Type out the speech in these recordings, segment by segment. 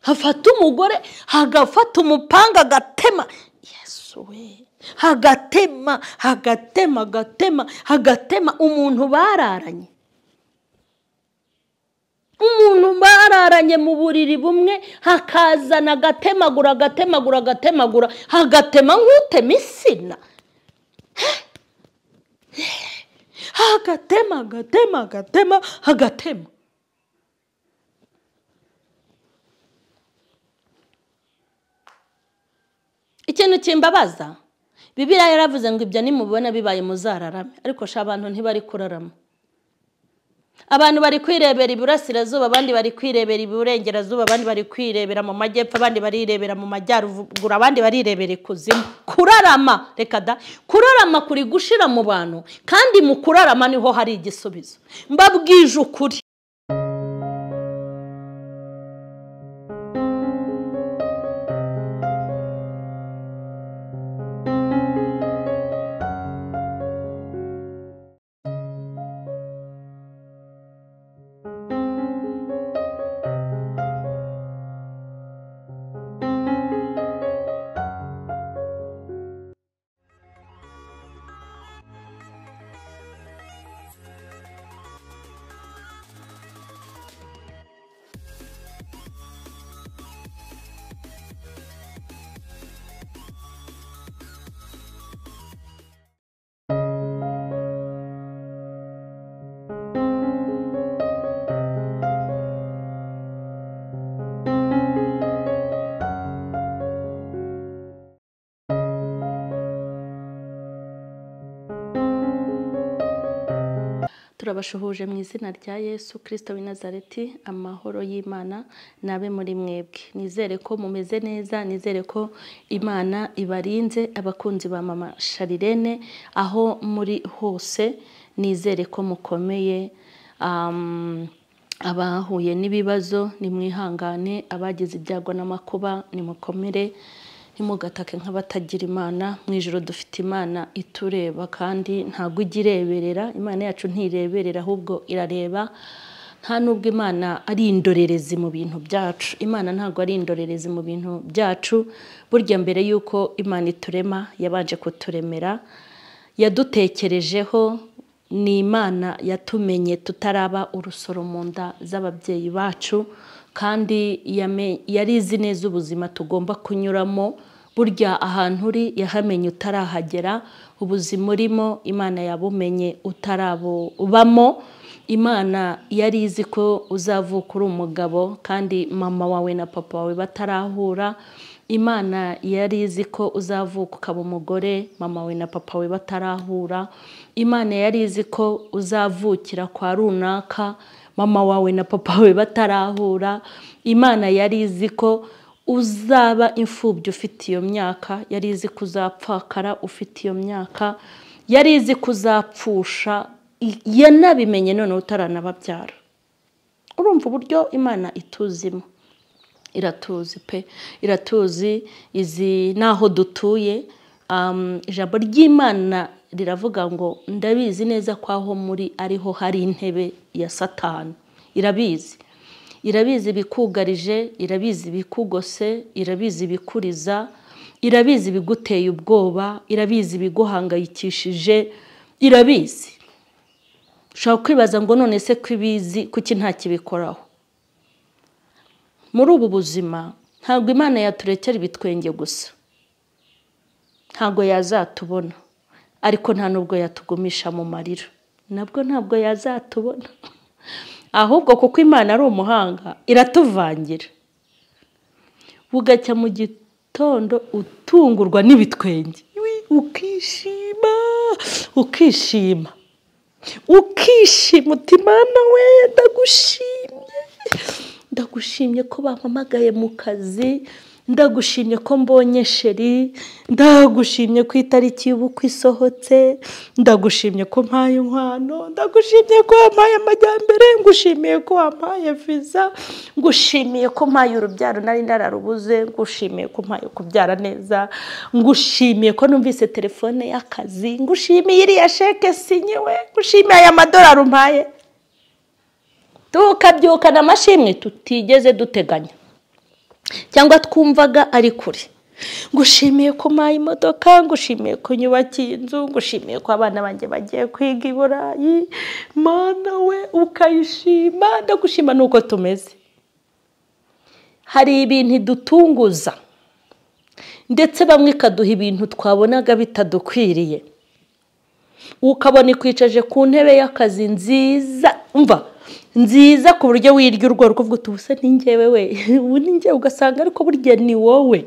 hafata umugore hagafata umupanga agatema. Yesu we, hagatema umuntu bararanye. Umuntu bararanye mu buriri bumwe, hakazana agatemagura, hagatema nk'utema insina. Hagatema. Ikintu kimbabaza, Bibiliya yaravuze ngo ibyo nimubona bibaye muzararame, ariko sha abantu ntibari kurarama. Abantu bari kwirebera iburasirazuba, abandi bari kwirebera iburengerazuba, abandi bari kwirebera mu majyepfo, abandi barirebera mu majyaruguru, abandi barirebera ikuzimu. Kurarama, reka da, kurarama kuri gushira mu bantu, kandi mu kurarama niho hari igisubizo. Mbabwije ukuri. Turabashuhuje mu izina rya Yesu Kristo w'i Nazareti. Amahoro y'Imana nabe muri mwebwe. Nizere ko mumeze neza, nizere ko Imana ibarinze. Abakunzi ba Mama Sharirene aho muri hose, nizere ko mukomeye. Abahuye n'ibibazo nimwihangane, abagize ibyago n'amakuba nimukomere, ntimugatake nk'abatagira Imana. Mu ijoro dufite Imana itureba kandi ntago igireberera. Imana yacu ntireberera, ahubwo irareba. Nta nubwo Imana ari indorerezi mu bintu byacu. Imana ntago ari indorerezi mu bintu byacu. Burya mbere yuko Imana iturema yabanje kuturemera, yadutekerejeho. Ni Imana yatumenye tutaraba urusoro mu nda z'ababyeyi bacu, kandi yari izi neza ubuzima tugomba kunyuramo. Burya ahantu uri yahamenye utarahagera, ubuzima urimo Imana yabumenye utarabubamo. Imana yari izi ko uzavuka uri umugabo kandi mama wawe na papa wawe batarahura. Imana yari izi ko uzavuka ukaba umugore, mama wawe na papa wawe batarahura. Imana yari izi ko uzavukira kwa runaka, mama wawe na papa wawe batarahura. Imana yari izi ko uzaba imfubyi ufite iyo myaka, yari izi ko uzapfakara ufite iyo myaka, yari izi ko uzapfusha. Yanabimenye none utaranababyara. Urumva uburyo Imana ituzimo. Iratuzi pe, iratuzi, izi naho dutuye. Ijambo ry'Imana riravuga ngo ndabizi neza ko aho muri ariho hari intebe ya Satani. Irabizi bikugarije, irabizi bikugose, irabizi bikuriza, irabizi biguteye ubwoba, irabizi biguhangayikishije, irabizi. Ushobora kwibaza ngo none se kwibizi kuki nta kibikoraho? Muri ubu buzima ntabwo Imana yaturekera ibitwenge gusa, ntabwo yazatubona, ariko nta nubwo yatugumisha mu marira, nabwo ntabwo yazatubona. Ahubwo kuko Imana ari umuhanga iratuvangira, bugacya mu gitondo utungurwa n'ibitwenge, ukishima uti Mana we, ndagushimye ko bampamagaye mu kazi, ndagushimye ko mbonye sheri, ndagushimye ko itariki y'ubukwe isohotse, ndagushimye ko mpaye inkwano, ndagushimye ko wampaye amajyambere, ngushimiye ko wampaye visa, ngushimiye ko mpaye urubyaro nari ndararubuze, ngushimiye ko mpaye kubyara neza, ngushimiye ko numvise telefone y'akazi, ngushimiye iriya sheke sinyewe, ngushimiye aya madolari umpaye. Tukabyukana amashimwe tutigeze duteganya. cyangwa twumvaga ari kure. Ngushimiye ko mpaye imodoka, ngushimiye ko nyubakiye inzu, ngushimiye ko abana banjye bagiye kwiga i Burayi. Mana we ukayishima, ndagushima. Nuko tumeze. Hari ibintu dutunguza ndetse bamwe ikaduha ibintu twabonaga bitadukwiriye, ukabona ikwicaje ku ntebe y'akazi nziza, umva nziza ku buryo wirya urwo rukuvuga utubuse ni njyewe we, ubu ni njyewe, ugasanga ariko burya ni wowe.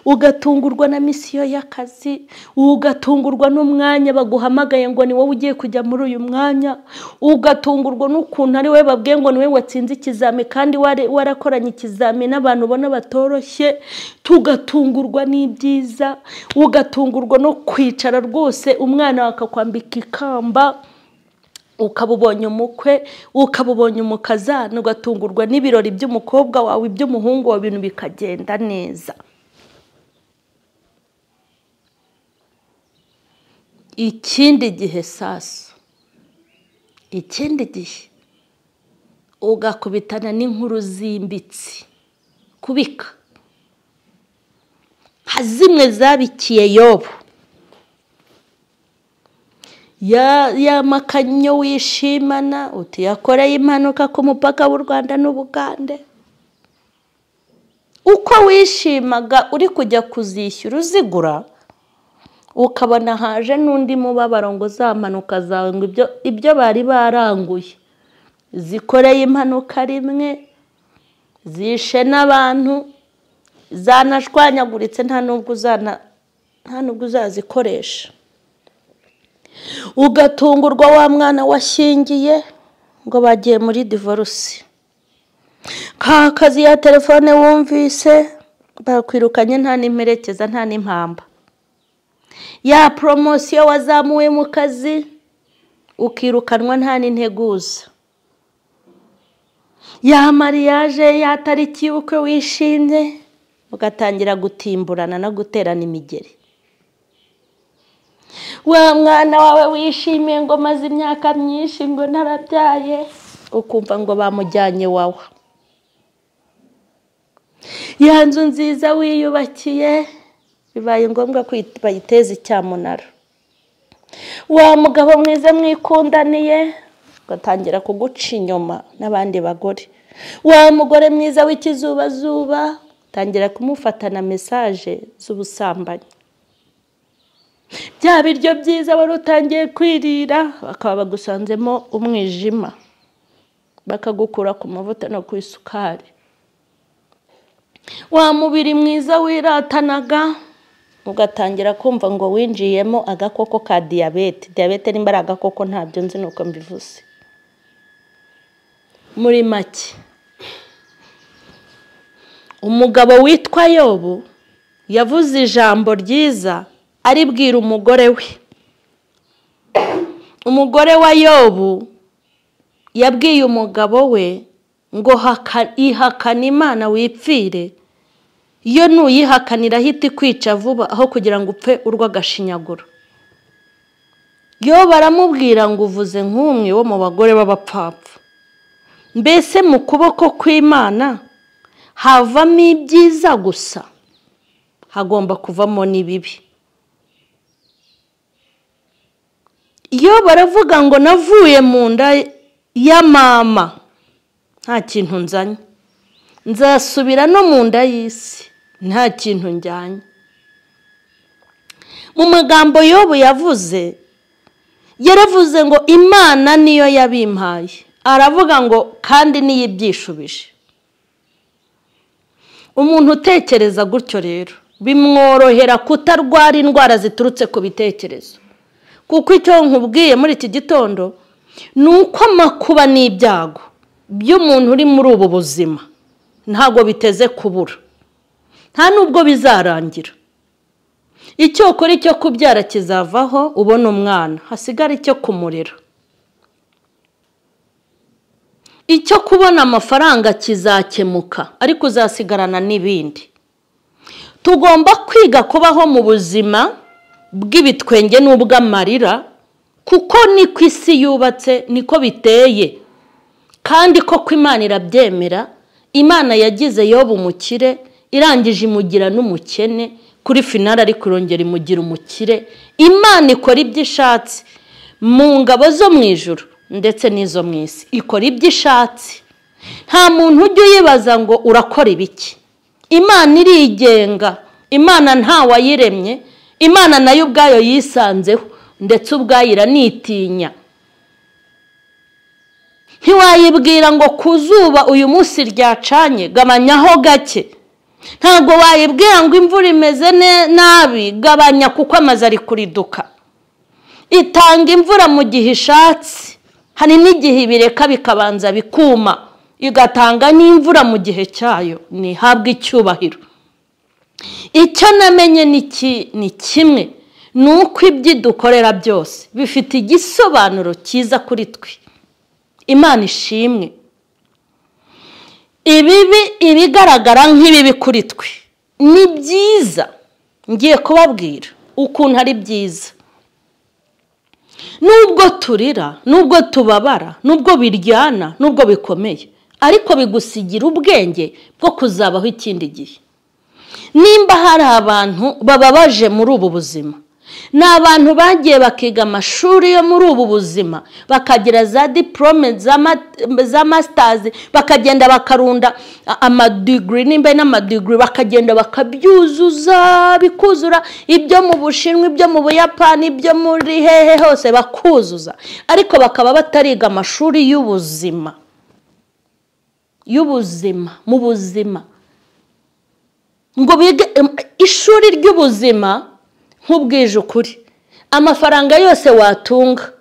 Ugatungurwa na misiyo y'akazi, ugatungurwa n'umwanya baguhamagaye ngo ni wowe ugiye kujya muri uyu mwanya, ugatungurwa n'ukuntu ari wowe babwiye ngo ni wowe watsinze ikizami kandi warakoranye ikizami n'abantu ubona batoroshye. Tugatungurwa n'ibyiza, ugatungurwa no kwicara rwose umwana wakakwambika ikamba, ukaba ubonye umukwe, ukaba ubonye umukazana, ugatungurwa n'ibirori by'umukobwa wawe, iby'umuhungu wawe, ibintu bikagenda neza. Ikindi gihe sasa, ikindi gihe ugakubitana n'inkuru zimbitse kubika, nka zimwe zabikiye Yobu. Ya makanyo wishimana uti yakoreye impanuka ku mupaka w'u Rwanda n'Ubugande. Uko wishimaga uri kujya kuzishyura uzigura, ukabona haje n'undi mubabaro ngo zamanuka zawe ngo ibyo bari baranguye zikoreye impanuka rimwe, zishe n'abantu, zanashwanyaguritse nta nubwo uzazikoresha. Ugatungurwa wa mwana washyingiye ngo bagiye muri divorce, ka kazi ya telefone wumvise bakwirukanye nta n'imperekeza nta n'impamba, ya promotion wazamuwe mu kazi ukirukanwa nta n'integuza, ya mariage ya tariki y'ubukwe wishimye ugatangira gutimburana no guterana imigeri. Wa mwana wawe wishimiye ngo maze imyaka myinshi ngo narabyaye, ukumva ngo bamujyanye wawe. Ya nzu nziza wiyubakiye bibaye ngombwa ko bayiteza icyamunara. Wa mugabo mwiza mwikundaniye ugatangira kuguca inyuma n'abandi bagore. Wa mugore mwiza w'ikizubazuba utangira kumufatana message z'ubusambanyi. Bya biryo byiza wari utangiye kwirira bakaba bagusanzemo umwijima, bakagukura ku mavuta no ku isukari. Wa mubiri mwiza wiratanaga ugatangira kumva ngo winjiyemo agakoko ka diabete. Diabete nimba ari agakoko ntabyo nzi nuko mbivuze. Muri make, umugabo witwa Yobu yavuze ijambo ryiza aribwira umugore we. Umugore wa Yobu yabwiye umugabo we ngo ihakana Imana wipfire, iyo nuyihakanira hiti kwica vuba aho kugira ngo upfe urwagashinyaguro. Yobu aramubwira ngo uvuze nk'umwe wo mu bagore b'abapfapfa. Mbese mu kuboko kw'Imana havamo ibyiza gusa, hagomba kuvamo n'ibibi. Iyo baravuga ngo navuye mu nda ya mama nta kintu nzanye, nzasubira no mu nda y'isi nta kintu njyanye. Mu magambo Yobu yavuze, yaravuze ngo Imana niyo yabimpaye, aravuga ngo kandi niyo ibyishubije. Umuntu utekereza gutyo rero bimworohera kutarwara indwara ziturutse ku bitekerezo, kuko icyo nkubwiye muri iki gitondo ni uko amakuba n'ibyago by'umuntu uri muri ubu buzima ntago biteze kubura, nta nubwo bizarangira. Icyo ukora icyo kubyara kizavaho ubona umwana, hasigara icyo kumurera. Icyo kubona amafaranga kizakemuka ariko uzasigarana n'ibindi. Tugomba kwiga kubaho mu buzima bw'ibitwenge n'ubw'amarira, kuko niko isi yubatse, niko biteye, kandi ko Imana irabyemera, Imana yagize Yobu umukire, irangije imugira n'umukene, kuri finale ariko irongera imugira umukire. Imana ikora ibyo ishatse mu ngabo zo mu ijuru ndetse n'izo mu isi, ikora ibyo ishatse. Nta muntu ujya uyibaza ngo urakora ibiki. Imana irigenga, Imana nta wayiremye, Imana nayo ubwayo yisanzeho ndetse ubwayo iranitinya. Ntiwayibwira ngo kuzuba uyu munsi ryacanye gabanyaho gake. Ntago wayibwira ngo imvura imeze nabi gabanya kuko amazi ari kuriduka. Itanga imvura mu gihe ishatse, hari n'igihe ibireka bikabanza bikuma, igatanga n'imvura mu gihe cyayo. Nihabwe icyubahiro. Icyo namenye ni kimwe, nuko ibyo dukorera byose bifite igisobanuro cyiza kuri twe. Imana ishimwe. Ibigaragara nk'ibibi kuri twe ni byiza. Ngiye kubabwira ukuntu ari byiza. Nubwo turira, nubwo tubabara, nubwo biryana, nubwo bikomeye, ariko bigusigira ubwenge bwo kuzabaho ikindi gihe. Nimba hari abantu bababaje muri ubu buzima, ni abantu bagiye bakiga amashuri yo muri ubu buzima, bakagira za diplome za masters, bakagenda bakarunda amadegree nimba n'amadegree, bakagenda bakabyuzuza bikuzura, ibyo mu Bushinwa, ibyo mu Buyapani, ibyo muri hehe hose bakuzuza, ariko bakaba batariga amashuri y'ubuzima mu buzima ngo bige ishuri ry'ubuzima. Nk'ubwije ukuri, amafaranga yose watunga,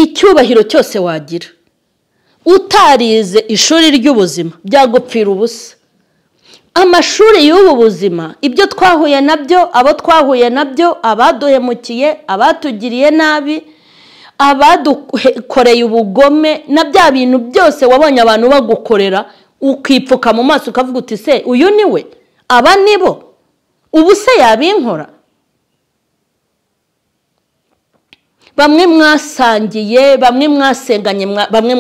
icyubahiro cyose wagira, utarize ishuri ry'ubuzima byagupfira ubusa. Amashuri y'ubu buzima, ibyo twahuye nabyo, abo twahuye nabyo, abaduhemukiye, abatugiriye nabi, abadukoreye ubugome, na bya bintu byose wabonye abantu bagukorera, ukipfuka mu maso ukavuga uti se uyu ni we, aba ni bo, ubu se yabinkora? Bamwe mwasangiye, bamwe mwasenganye, bamwe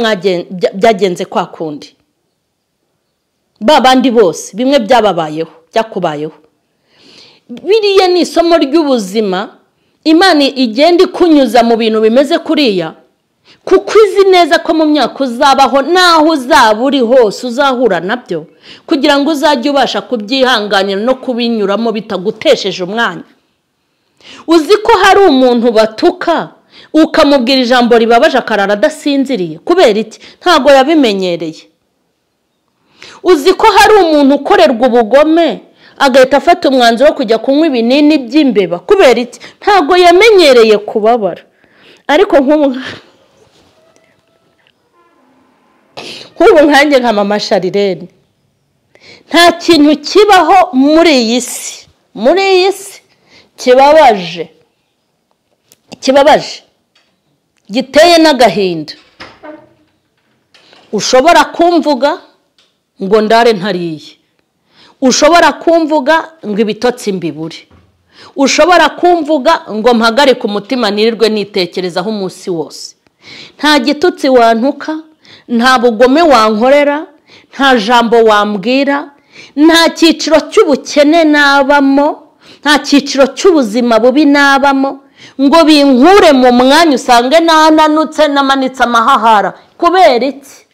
byagenze kwa kundi. Babandi bose bimwe byababayeho, byakubayeho. Biriya ni isomo ry'ubuzima Imana igenda ikunyuza mu bintu bimeze kuriya, kuko izi neza ko mu myaka uzabaho naho uzaba uri hose uzahura nabyo, kugira ngo uzajye ubasha kubyihanganira no kubinyuramo bitagutesheje umwanya. Uzi ko hari umuntu batuka ukamubwira ijambo ribabaje akarara adasinziriye kubera iki? Ntago yabimenyereye. Uzi ko hari umuntu ukorerwa ubugome agahita afata umwanzuro wo kujya kunywa ibinini by'imbeba kubera iki? Ntago yamenyereye kubabara. Ariko nk'ubu nkanjye nka mama Sharirene, nta kintu kibaho muri iyi si kibabaje giteye n'agahinda ushobora kumvuga ngo ndare ntariye, ushobora kumvuga ngo ibitotsi mbibure, ushobora kumvuga ngo mpagarike umutima nirirwe nitekerezaho umunsi wose. Nta gitutsi wantuka, nta bugome wankorera, nta jambo wambwira, nta cyiciro cy'ubukene nabamo, nta cyiciro cy'ubuzima bubi nabamo ngo binkure mu mwanya usange nananutse namanitse amahahara. Kubera iki?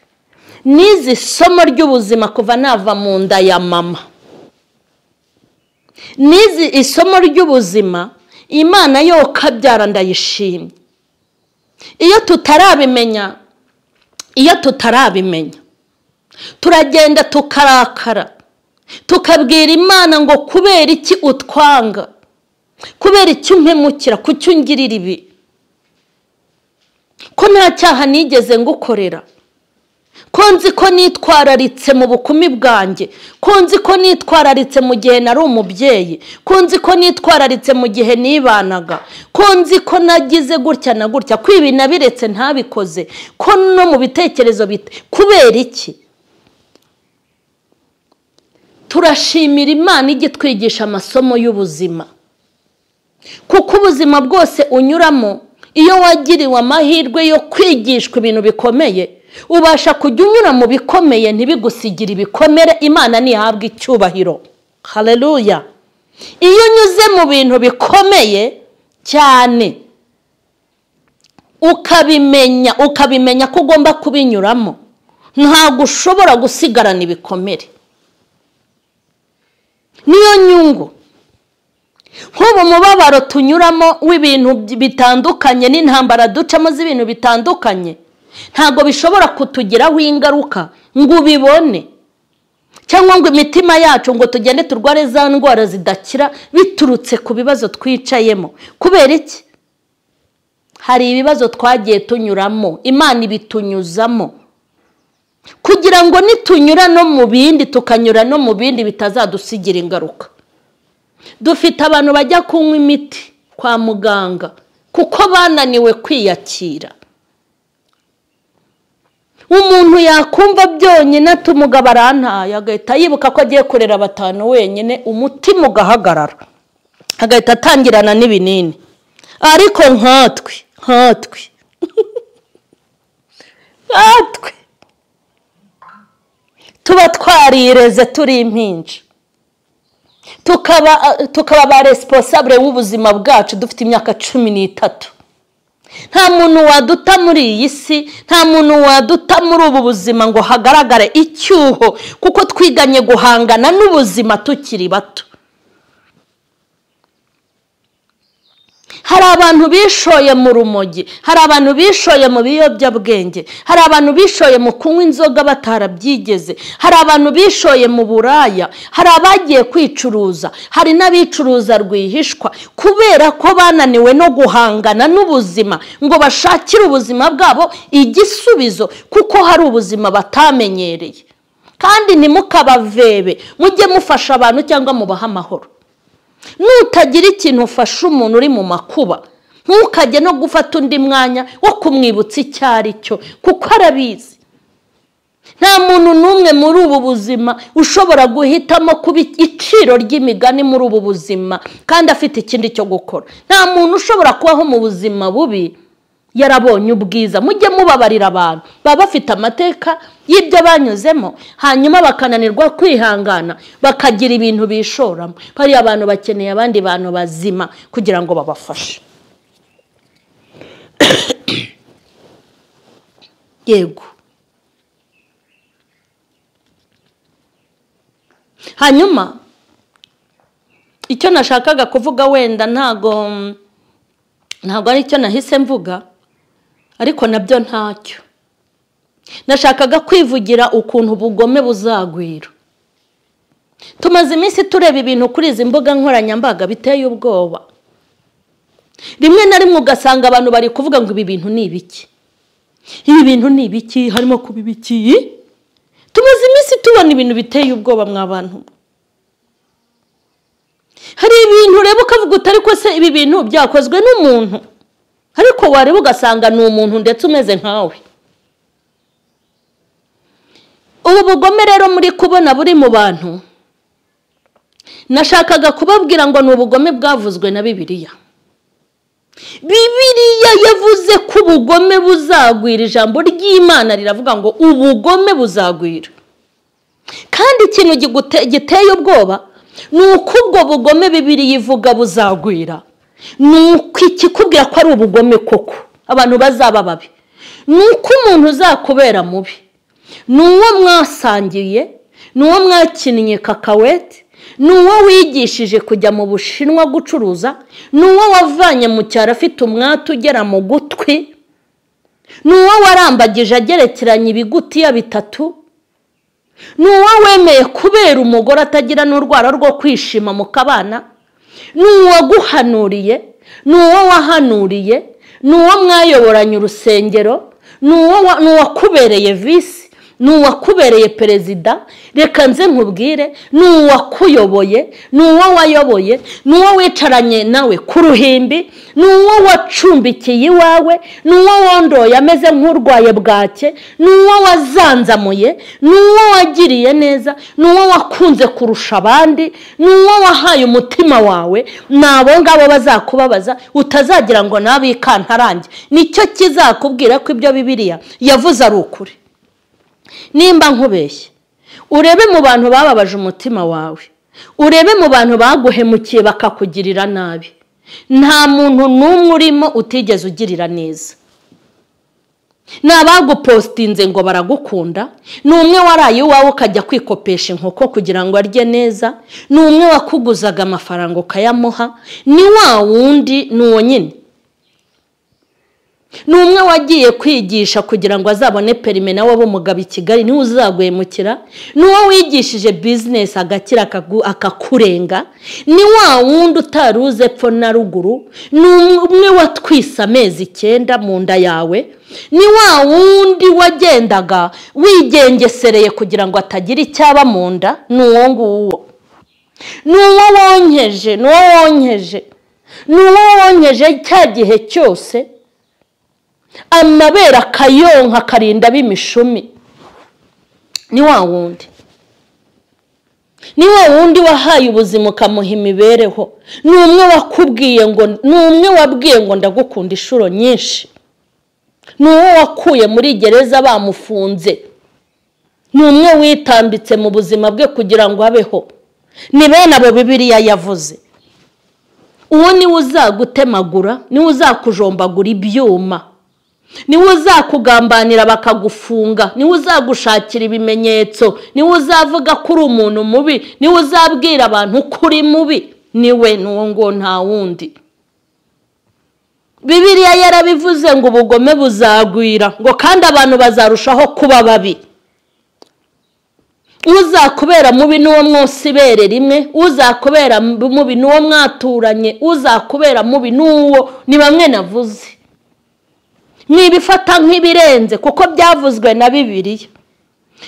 Nizi somo ry'ubuzima kuva nava mu nda ya mama. Nizi isomo ry'ubuzima Imana yo kabyara ndayishimye. Iyo tutarabimenya turagenda tukarakara, tukabwira Imana ngo kubera iki utwanga, kubera iki umpemukira, kuki ungirira ibi, ko nta cyaha nigeze ngukorera, ko nzi ko nitwararitse mu bukumi bwanjye, ko nzi ko nitwararitse mu gihe nari umubyeyi, ko nzi ko nitwararitse mu gihe nibanaga, ko nzi ko nagize gutya na gutya, ko ibi nabiretse ntabikoze, ko no mu bitekerezo kubera iki? Turashimira Imana igitwigisha amasomo y'ubuzima, kuko ubuzima bwose unyuramo iyo wagiriwe amahirwe yo kwigishwa ibintu bikomeye, ubasha kujya unyura mu bikomeye ntibigusigire ibikomere. Imana ntihabwe icyubahiro. Haleluya. Iyo unyuze mu bintu bikomeye cyane ukabimenya ko ugomba kubinyuramo, ntabwo ushobora gusigarana ibikomere. Niyo nyungu. Nk'ubu mubabaro tunyuramo w'ibintu bitandukanye n'intambara ducamo z'ibintu bitandukanye, ntabwo bishobora kutugiraho ingaruka ngo ubibone, cyangwa ngo imitima yacu ngo tugende turware za ndwara zidakira biturutse ku bibazo twicayemo. Kubera iki? Hari ibibazo twagiye tunyuramo, Imana ibitunyuzamo kugira ngo nitunyura no mu bindi, tukanyura no mu bindi bitazadusigira ingaruka. Dufite abantu bajya kunywa imiti kwa muganga kuko bananiwe kwiyakira. Umuntu yakumva byonyine ati umugabo arantaye, agahita yibuka ko agiye kurera 5 wenyine, umutima ugahagarara, agahita atangirana n'ibinini. Ariko nkatwe tuba twarireze turi impinja, tukaba ba responsable w'ubuzima bwacu dufite imyaka 13. Nta muntu waduta muri iyi si, nta muntu waduta muri ubu buzima ngo hagaragare icyuho, kuko twiganye guhangana n'ubuzima tukiri bato. Hari abantu bishoye mu rumogi, hari abantu bishoye mu biyobyabwenge, hari abantu bishoye mu kunywa inzoga batarabyigeze, hari abantu bishoye mu buraya, hari abagiye kwicuruza, hari n'abicuruza rwihishwa kubera ko bananiwe no guhangana n'ubuzima ngo bashakire ubuzima bwabo igisubizo, kuko hari ubuzima batamenyereye. Kandi ntimukabavebe, mujye mufasha abantu cyangwa mubaha amahoro. Nutagira ikintu ufasha umuntu uri mu makuba, ntukajye no gufata undi mwanya wo kumwibutsa icyari cyo, kuko arabizi. Nta muntu n'umwe muri ubu buzima ushobora guhitamo kuba iciro ry'imigani muri ubu buzima kandi afite ikindi cyo gukora. Nta muntu ushobora kubaho mu buzima bubi yarabonye ubwiza. Mujye mubabarira abantu baba bafite amateka y'ibyo banyuzemo, hanyuma bakananirwa kwihangana, bakagira ibintu bishoramo. Bari abantu bakeneye abandi bantu bazima kugira ngo babafashe. Yego. Hanyuma icyo nashakaga kuvuga wenda ntago ari cyo nahise mvuga, ariko nabyo ntacyo. Nashakaga kwivugira ukuntu ubugome buzagwira. Tumaze iminsi tureba ibintu kuri izi mbuga nkoranyambaga biteye ubwoba. Rimwe na rimwe ugasanga abantu bari kuvuga ngo ibi bintu ni ibiki, ibi bintu ni ibiki, harimo kuba ibiki. Tumaze iminsi tubona ibintu biteye ubwoba mw'abantu. Hari ibintu reba ukavuga utari ko se ibi bintu byakozwe n'umuntu, ariko wareba ugasanga ni umuntu ndetse umeze nkawe. Ubu bugome rero muri kubona buri mu bantu, nashakaga kubabwira ngo ni ubugome bwavuzwe na Bibiliya. Bibiliya yavuze ko ubugome buzagwira. Ijambo ry'Imana riravuga ngo ubugome buzagwira. Kandi ikintu giteye ubwoba ni uko ubwo bugome Bibiliya ivuga buzagwira, ni uko ikikubwira ko ari ubugome koko abantu bazaba babi, ni uko umuntu uzakubera mubi, ni uwo mwasangiye, ni uwo mwakinnye kakawete, ni uwo wigishije kujya mu Bushinwa gucuruza, ni uwo wavanye mu cyaro afite umwate ugera mu gutwi, ni uwo warambagije agerekeranye ibigutiya 3, ni uwo wemeye kubera umugore atagira n'urwara rwo kwishima mu kabana, ni uwaguhanuriye, ni uwo wahanuriye, ni uwo mwayoboranye urusengero, ni uwakubereye visi, ni uwakubereye perezida. Reka nze nkubwire, ni uwakuyoboye, ni uwo wayoboye, ni uwo wicaranye nawe ku ruhimbi, ni uwo wacumbikiye iwawe, ni uwo wondoye ameze nk'urwaye bwake, ni uwo wazanzamuye, ni uwo wagiriye neza, ni uwo wakunze kurusha abandi, ni uwo wahaye umutima wawe. Nabo ngabo bazakubabaza, utazagira ngo nabikantarange. Nicyo kizakubwira ko ibyo Bibiliya yavuze ari ukuri. nimba nkubeshye urebe mu bantu bababaje umutima wawe, urebe mu bantu baguhemukiye bakakugirira nabi, nta muntu n'umwe urimo utigeze ugirira neza. Nabagupostinze ngo baragukunda, n'umwe waraye iwawe ukajya kwikopesha inkoko kugira ngo arye neza, n'umwe wakuguzaga amafaranga ukayamuha, ni wa wundi n'uwo nyine. N'umwe wagiye kwigisha kugira ngo azabone perime nawe ab'umugabo i Kigali niwe uzaguhemukira, n'uwo wigishije business agakira akakurenga, ni wa wundi utaruze epfo na ruguru, n'umwe watwise amezi 9 mu nda yawe, ni wa wundi wagendaga wigengesereye kugira ngo atagira icyaba mu nda, n'uwo nguwo. N'uwo wonkeje cya gihe cyose amabera kayonka karinda b'imishumi, ni wa wundi. Ni wa wundi wahaye ubuzima ukamuha imibereho, n'umwe wabwiye ngo ndagukunda inshuro nyinshi, n'uwo wakuye muri gereza bamufunze, n'umwe witambitse mu buzima bwe kugira ngo abeho. Ni bene abo Bibiliya yavuze. Uwo ni uzagutemagura, ni uzakujombagura ibyuma, ni uzakugambanira bakagufunga, ni uzagushakira ibimenyetso, ni uzavuga kuri umuntu mubi, ni uzabwira abantu kuri mubi, niwe n'uwo ngo nta wundi. Bibiliya yarabivuze ngo ubugome buzagwira, ngo kandi abantu bazarushaho kuba babi. Uzakubera mubi n'uwo mwosibere rimwe, uzakubera mubi n'uwo mwaturanye, uzakubera mubi n'uwo, ni bamwe navuze. Nibifata nk'ibirenze kuko byavuzwe na Bibiliya.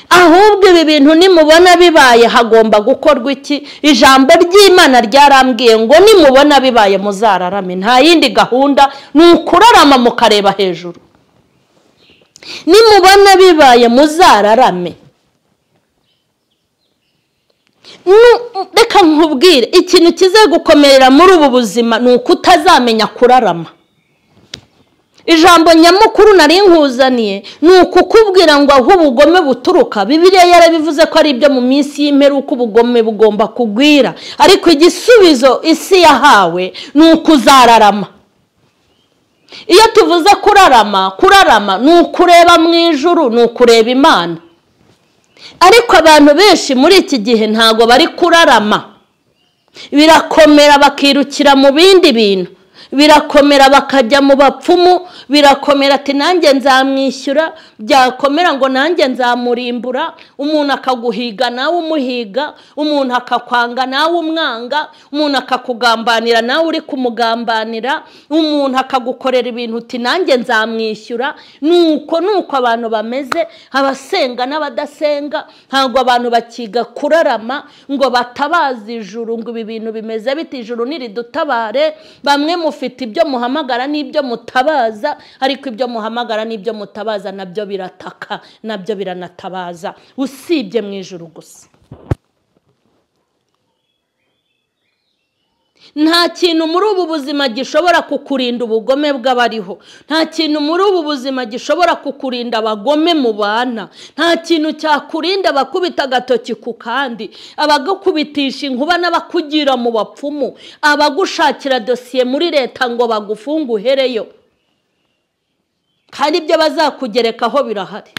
Ahubwo ibi bintu nimubona bibaye hagomba gukorwa iki? Ijambo ry'Imana ryarambwiye ngo nimubona bibaye muzararame, nta yindi gahunda, nukurarama mukareba hejuru. Nimubona bibaye muzararame. Reka nkubwire, ikintu kizagukomerera muri ubu buzima ni ukutazamenya kurarama. Ijambo nyamukuru nari nkuzaniye ni ukukubwira ngo aho ubugome buturuka. Bibiliya yarabivuze ko ari ibyo mu minsi y'imperuka ubugome bugomba kugwira, ariko igisubizo isi yahawe ni ukuzararama. Iyo tuvuze kurarama ni ukureba mu ijuru, ni ukureba Imana. Ariko abantu benshi muri iki gihe ntago bari kurarama, birakomera bakirukira mu bindi bintu, birakomera bakajya mu bapfumu, birakomera ati nanjye nzamwishyura, byakomera ngo nanjye nzamurimbura, umuntu akaguhiga nawe umuhiga, umuntu akakwanga nawe umwanga, umuntu akakugambanira nawe uri kumugambanira, umuntu akagukorera ibintu uti nanjye nzamwishyura. Nuko abantu bameze, abasenga n'abadasenga. Ntabwo abantu bakiga kurarama ngo batabaza ijuru ngo ibi bintu bimeze biti, ijuru niridutabare. Bamwe mufite ibyo muhamagara n'ibyo mutabaza, ariko ibyo muhamagara n'ibyo mutabaza nabyo birataka, nabyo biranatabaza, usibye mu ijuru gusa. Nta kintu muri ubu buzima gishobora kukurinda ubugome bw'abariho. Nta kintu muri ubu buzima gishobora kukurinda abagome mu bana. Nta kintu cyakurinda abakubita agatoki ku kandi, abagukubitisha inkuba n'abakugira mu bapfumu, abagushakira dosiye muri leta ngo bagufunge uhereyo. Kandi ibyo bazakugerekaho birahari.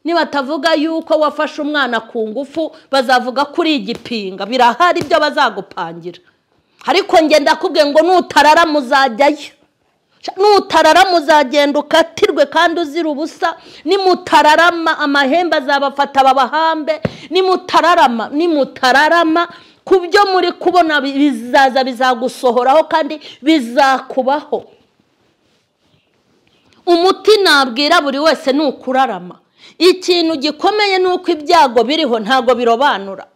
Nibatavuga yuko wafashe umwana ku ngufu, bazavuga kuri igipinga. Birahari ibyo bazagupangira. Ariko nge ndakubwiye ngo nutararama uzajyayo. Nutararama uzagenda ukatirwe kandi uzira ubusa. Nimutararama amahembe azabafata babahambe. Nimutararama ku byo muri kubona bizagusohoraho kandi bizakubaho. Umuti nabwira buri wese ni ukurarama. Ikintu gikomeye ni uko ibyago biriho ntago birobanura.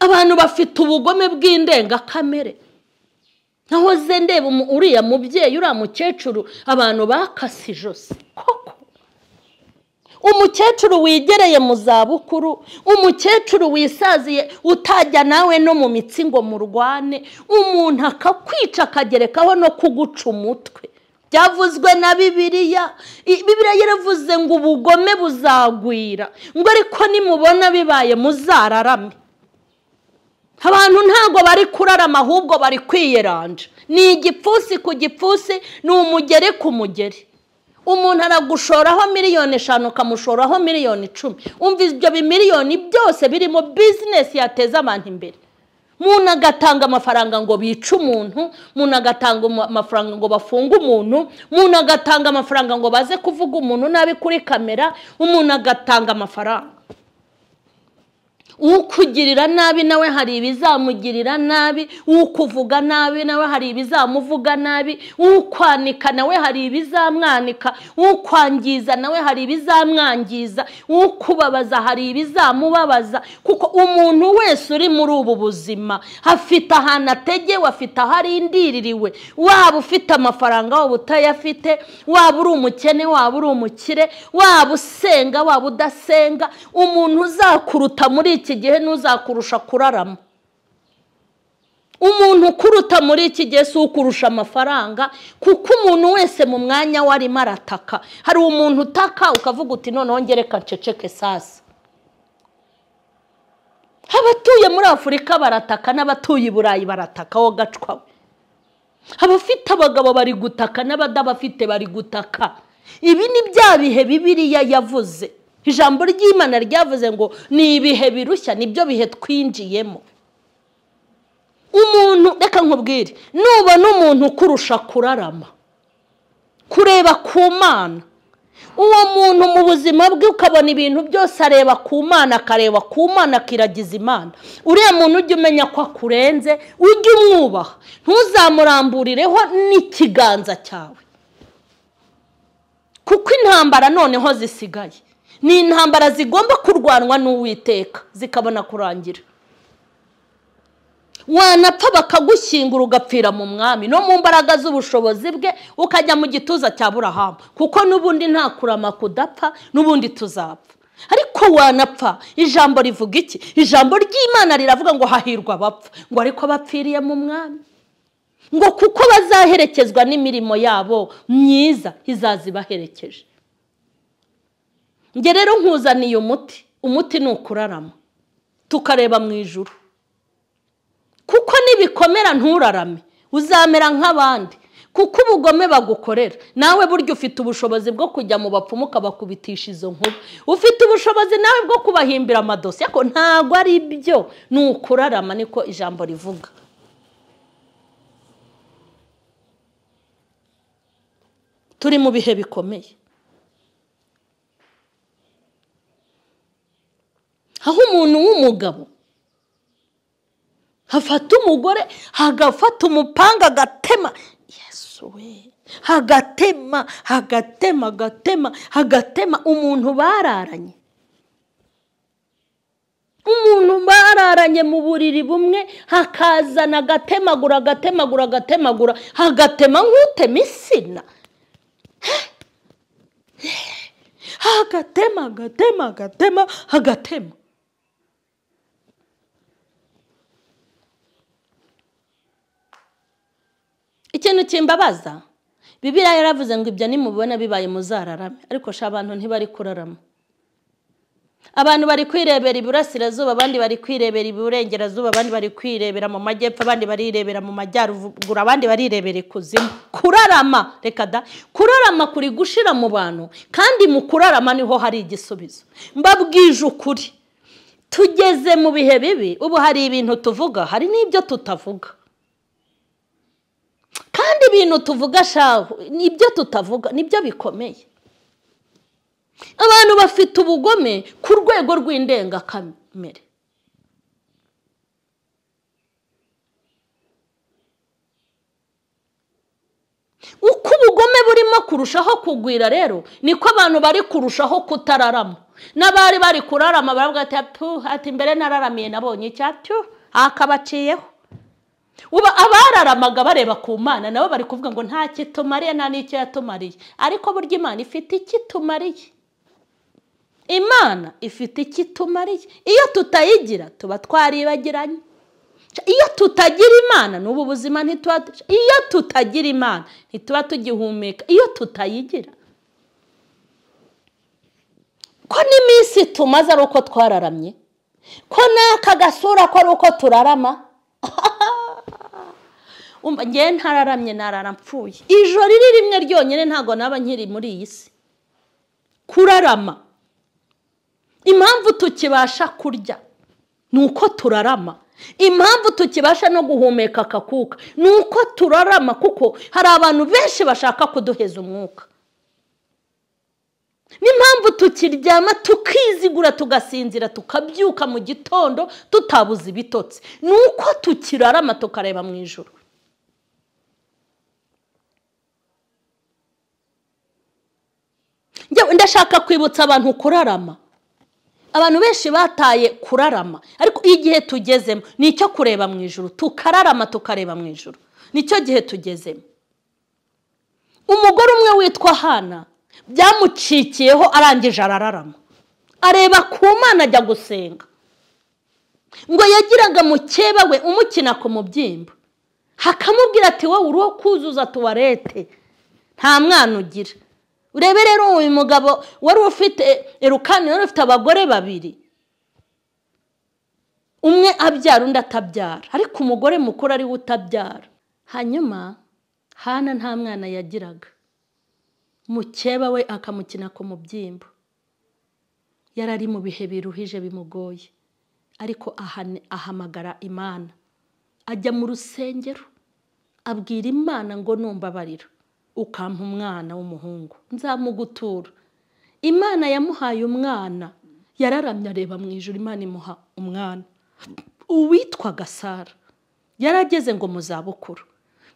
Abantu bafite ubugome bw'indengakamere. Nahoze ndeba uriya mubyeyi, uriya mukecuru, abantu bakase ijosi. Koko umukecuru wigereye mu zabukuru, umukecuru wisaziye utajya nawe no mu mitsi ngo murwane, umuntu akakwica akagerekaho no kuguca umutwe. byavuzwe na Bibiliya. Bibiliya yaravuze ngo ubugome buzagwira, ngo ariko nimubona bibaye muzararame. Abantu ntago bari kurarama, ahubwo bari kwiyeranja. Ni igipfusi ku gipfusi, ni umugeri ku mugeri. Umuntu aragushoraho 5,000,000 ukamushoraho 10,000,000. Umva ibyo bimiliyoni byose birimo business yateza abantu imbere. Umuntu agatanga amafaranga ngo bice umuntu, umuntu agatanga amafaranga ngo bafunge umuntu, umuntu agatanga amafaranga ngo baze kuvuga umuntu nabi kuri kamera, umuntu agatanga amafaranga. Ukugirira nabi nawe hari ibizamugirira nabi, ukuvuga nabi nawe hari ibizamuvuga nabi, ukwanika nawe hari ibizamwanika, ukwangiza nawe hari ibizamwangiza, ukubabaza hari ibizamubabaza. Kuko umuntu wese uri muri ubu buzima afite ahantu ategewe, afite aharindiririwe. Waba ufite amafaranga, waba utayafite, waba uri umukene, waba uri umukire, waba usenga, waba udasenga, umuntu uzakuruta muri iki gihe nuzakurusha kurarama. Umuntu ukuruta muri iki gihe si ukurusha amafaranga, kuko umuntu wese mu mwanya wari marataka. Hari umuntu utaka ukavuga uti noneho ngereka nceceke sasa. Abatuye muri Afurika barataka, n'abatuye i Burayi barataka wo gacwawe. Abafite abagabo bari gutaka, n'abadabafite bari gutaka. Ibi ni bya bihe Bibiliya yavuze. Ijambo ry'Imana ryavuze ngo ni ibihe birushya, nibyo bihe twinjiyemo. Umuntu, reka nkubwire, nubona umuntu kurusha kurarama, kureba ku Mana, uwo muntu mu buzima bwe ukabona ibintu byose areba ku Mana, akareba ku Mana, akiragiza Imana, uriya muntu ujye umenya ko akurenze, ujye umwubaha, ntuzamuramburireho n'ikiganza cyawe. Kuko intambara noneho zisigaye ni intambara zigomba kurwanwa n'Uwiteka zikabona kurangira. Wanapfa bakagushyingura ugapfira mu mwami no mu mbaraga z'ubushobozi bwe, ukajya mu gituza cya Aburahamu, kuko nubundi nta kurama kudapfa, nubundi tuzapfa. Ariko wanapfa, ijambo rivuga iki? Ijambo ry'Imana riravuga ngo hahirwa abapfa, ngo ariko bapfiriye mu mwami, ngo kuko bazaherekezwa n'imirimo yabo myiza izazibaherekeje. Nge rero nkuzaniye umuti ni ukurarama, tukareba mu ijuru. Kuko nibikomera nturarame, uzamera nk'abandi, kuko ubugome bagukorera. Nawe buryo ufite ubushobozi bwo kujya mu bapfumu ukabakubitisha izo nkuba, ufite ubushobozi nawe bwo kubahimbira amadosiye, ko ntago ari byo, ni ukurarama, niko ijambo rivuga. Turi mu bihe bikomeye, aho umuntu w'umugabo hafata umugore hagafata umupanga agatema, Yesu we, hagatema umuntu bararanye. Umuntu bararanye mu buriri bumwe, hakazana agatemagura, hagatema nk'utema insina. Hagatema. Ikintu kimbabaza, Bibiliya yaravuze ngo ibyo nimubona bibaye muzararame, ariko abantu ntibari kurarama. Abantu bari kwirebera iburasirazuba, abandi bari kwirebera iburengerazuba, abandi bari kwirebera mu majyepfo, abandi barirebera mu majyaruguru, abandi barirebera ikuzimu. Kurarama, reka da, kurarama kuri gushira mu bantu, kandi mu kurarama niho hari igisubizo. Mbabwije ukuri, tugeze mu bihe bibi, ubu hari ibintu tuvuga, hari n'ibyo tutavuga. Kandi ibintu tuvuga shaho, nibyo tutavuga, nibyo bikomeye. Abantu bafite ubugome ku rwego rw'indengakamere. Uko ubugome burimo kurushaho kugwira rero, niko abantu bari kurushaho kutararama. N'abari bari kurarama baravuga ati mbere nararamiye nabonye icyatyo akabaciyeho. Uba abararamaga bareba ku Mana, nabo bari kuvuga ngo nta kitumariye, nta n'icyo yatumariye. Ariko burya Imana ifite ikitumariye. Imana ifite ikitumariye. Iyo tutayigira tuba twaribagiranye. iyo tutagira Imana n'ubu buzima ntituba, iyo tutagira Imana ntituba tugihumeka, iyo tutayigira. Ko n'iminsi tumaze ari uko twararamye, ko n'aka gasura ko ari uko turarama. Ngewe ntararamye nararamfuye, ijoro riri rimwe ryonyine ntago naba nkiri muri iyi si. Kurarama, impamvu tukibasha kurya nuko turarama, impamvu tukibasha no guhumeka akakuka nuko turarama, kuko hari abantu benshi bashaka kuduheza umwuka. N'impamvu tukiryama tukizigura tugasinzira tukabyuka mu gitondo tutabuze ibitotsi nuko tukirarama tukareba mu ijuru. Ndashaka kwibutsa abantu kurarama. Abantu benshi bataye kurarama, ariko igihe tugezemo nicyo kureba mu ijuru, tukararama tukareba mu ijuru, nicyo gihe tugezemo. Umugore umwe witwa Hana byamucikiyeho arangije arararama, areba ku Mana ajya gusenga. Ngo yagiraga mukeba we umukina ku mubyimba, hakamubwira ati wowe uri wo kuzuza tuwarete, nta mwana ugira. Urebe rero uyu mugabo wari ufite Elukana, wari ufite abagore babiri, umwe abyara undi atabyara, ariko umugore mukuru ari we utabyara. Hanyuma Hana nta mwana yagiraga, mukeba we akamukina ku mubyimba. Yarari mu bihe biruhije bimugoye, ariko ahamagara Imana, ajya mu rusengero abwira Imana ngo numbabarira ukampa umwana w'umuhungu nzamugutura. Imana yamuhaye umwana, yararamye areba mu ijuru, Imana imuha umwana uwitwaga Sara. Yarageze ngo mu zabukuru,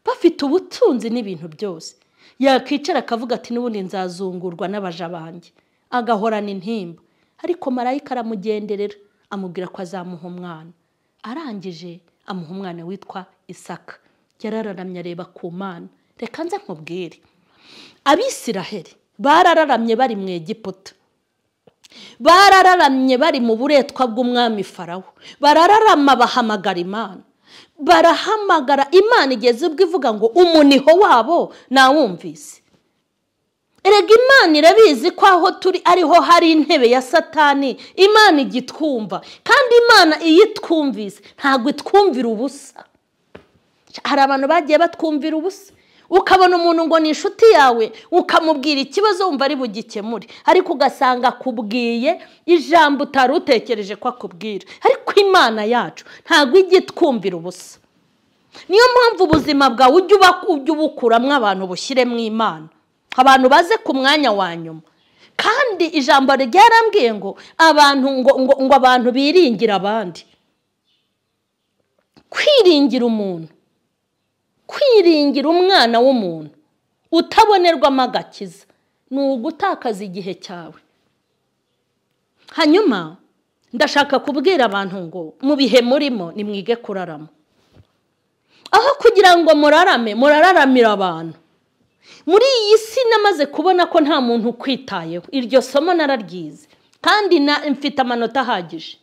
bafite ubutunzi n'ibintu byose, yakicara akavuga ati n'ubundi nzazungurwa n'abaja banjye, agahorana intimba. Ariko marayika aramugenderera amubwira ko azamuha umwana, arangije amuha umwana witwa Isaka. Yarararamye areba ku Mana. Reka nze nkubwire, Abisiraheli barararamye bari mu Egiputa, barararamye bari mu buretwa bw'umwami Farawo, barararama bahamagara Imana, barahamagara Imana igeze ubwo ivuga ngo umuniho wabo nawumvise. Erega Imana irabizi ko aho turi ariho hari intebe ya Satani, Imana igitwumva, kandi Imana iyitwumvise ntabwo itwumvira ubusa. Hari abantu bagiye batwumvira ubusa, ukabona umuntu ngo ni inshuti yawe, ukamubwira ikibazo wumva ari bugikemure, ariko ugasanga akubwiye ijambo utari utekereje ko akubwira. Ariko Imana yacu ntabwo igitwumvira ubusa. Niyo mpamvu ubuzima bwawe ujya ubukuramo abantu bushyiremo Imana, abantu baze ku mwanya wa nyuma. Kandi ijambo ryarambwiye ngo abantu ngo abantu biringira abandi. Kwiringira umuntu, kwiringira umwana w'umuntu utabonerwamo agakiza ni ugutakaza igihe cyawe. Hanyuma ndashaka kubwira abantu ngo mu bihe murimo nimwige kurarama, aho kugira ngo murararamira abantu. Muri iyi si namaze kubona ko nta muntu ukwitayeho, iryo somo nararyize kandi mfite amanota ahagije.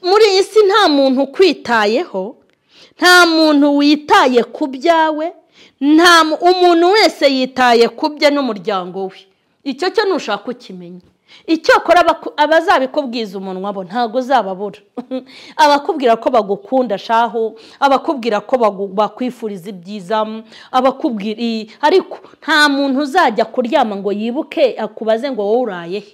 Muri iyi si nta muntu ukwitayeho, nta muntu witaye ku byawe, umuntu wese yitaye ku bye n'umuryango we. Icyo cyo nushaka ukimenya. Icyo akora abazabikubwiza umunwa bo ntago uzababura. Abakubwira ko bagukunda shaho, abakubwira ko bakwifuriza ibyiza, abakubwira, ariko nta muntu uzajya kuryama ngo yibuke akubaze ngo wowe uraye he.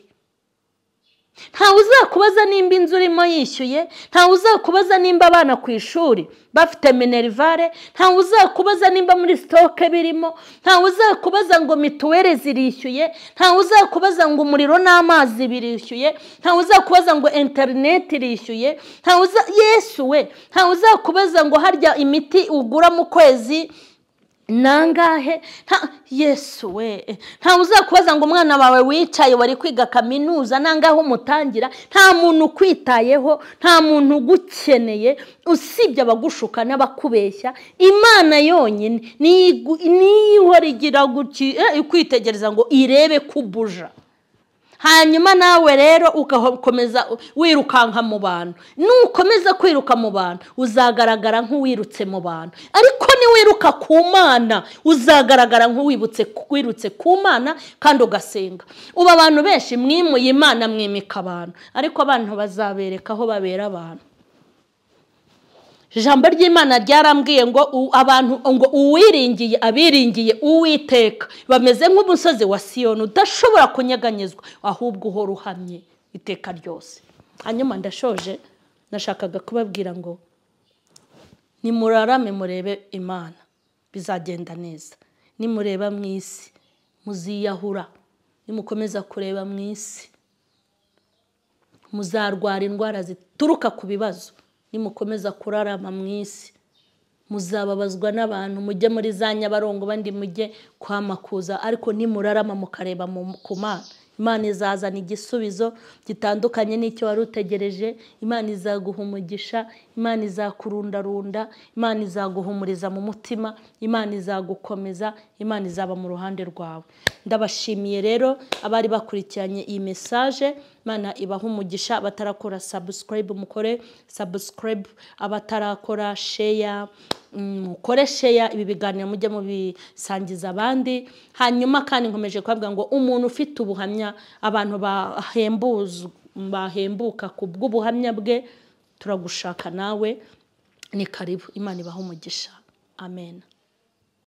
Nta uzakubaza nimba inzu urimo yishyuye, nta uzakubaza nimba abana ku ishuri bafite minerivare, nta uzakubaza nimba muri stoke birimo, nta uzakubaza ngo mituwere zirishyuye, nta uzakubaza ngo umuriro n'amazi birishyuye, nta uzakubaza ngo internet irishyuye, Yesu we, nta uzakubaza ngo harya imiti ugura mu kwezi nangahe. Yesu we, nta uzakubaza ngo umwana wawe wicaye wari kwiga kaminuza nangahe umutangira. Nta muntu ukwitayeho, nta muntu ugukeneye usibye abagushuka n'abakubeshya. Imana yonyine niyo ihora igira kwitegereza ngo irebe kubuja. hanyuma nawe rero ugakomeza wirukanka mu bantu. Nukomeza kwiruka mu bantu uzagaragara nk'uwirutse mu bantu, ariko niwiruka ku Mana uzagaragara nk'uwirutse ku Mana kandi ugasenga. Uba abantu benshi mwimuye Imana mwimika abantu, ariko abantu bazabereka aho babera abantu. Ijambo ry'Imana ryarambwiye ngo abantu ngo uwiringiye abiringiye Uwiteka bameze nk'umusozi wa Siyoni udashobora kunyeganyezwa, ahubwo uhora uhamye iteka ryose. Hanyuma ndashoje, nashakaga kubabwira ngo nimurarame murebe Imana bizagenda neza. Nimureba mu isi muziyahura, nimukomeza kureba mu isi muzarwara indwara zituruka ku bibazo. Nimukomeza kurarama mu isi muzababazwa n'abantu, mujye muri za Nyabarongo bandi mujye kwa Makuza, ariko nimurarama mukareba ku Mana, Imana izazana igisubizo gitandukanye n'icyo wari utegereje. Imana izaguha umugisha, Imana izakurundarunda, Imana izaguhumuriza mu mutima, Imana izagukomeza, Imana izaba mu ruhande rwawe. Ndabashimiye rero abari bakurikiranye iyi message. Imana ibaha umugisha. Abatarakora subscribe mukore subscribe, abatarakora share mukore share, ibi biganiro mujye mubisangiza abandi. Hanyuma kandi nkomeje kubabwira ngo umuntu ufite ubuhamya, abantu bahembuka ku bw'ubuhamya bwe, turagushaka nawe, ni karibu. Imana ibaha umugisha. Amen.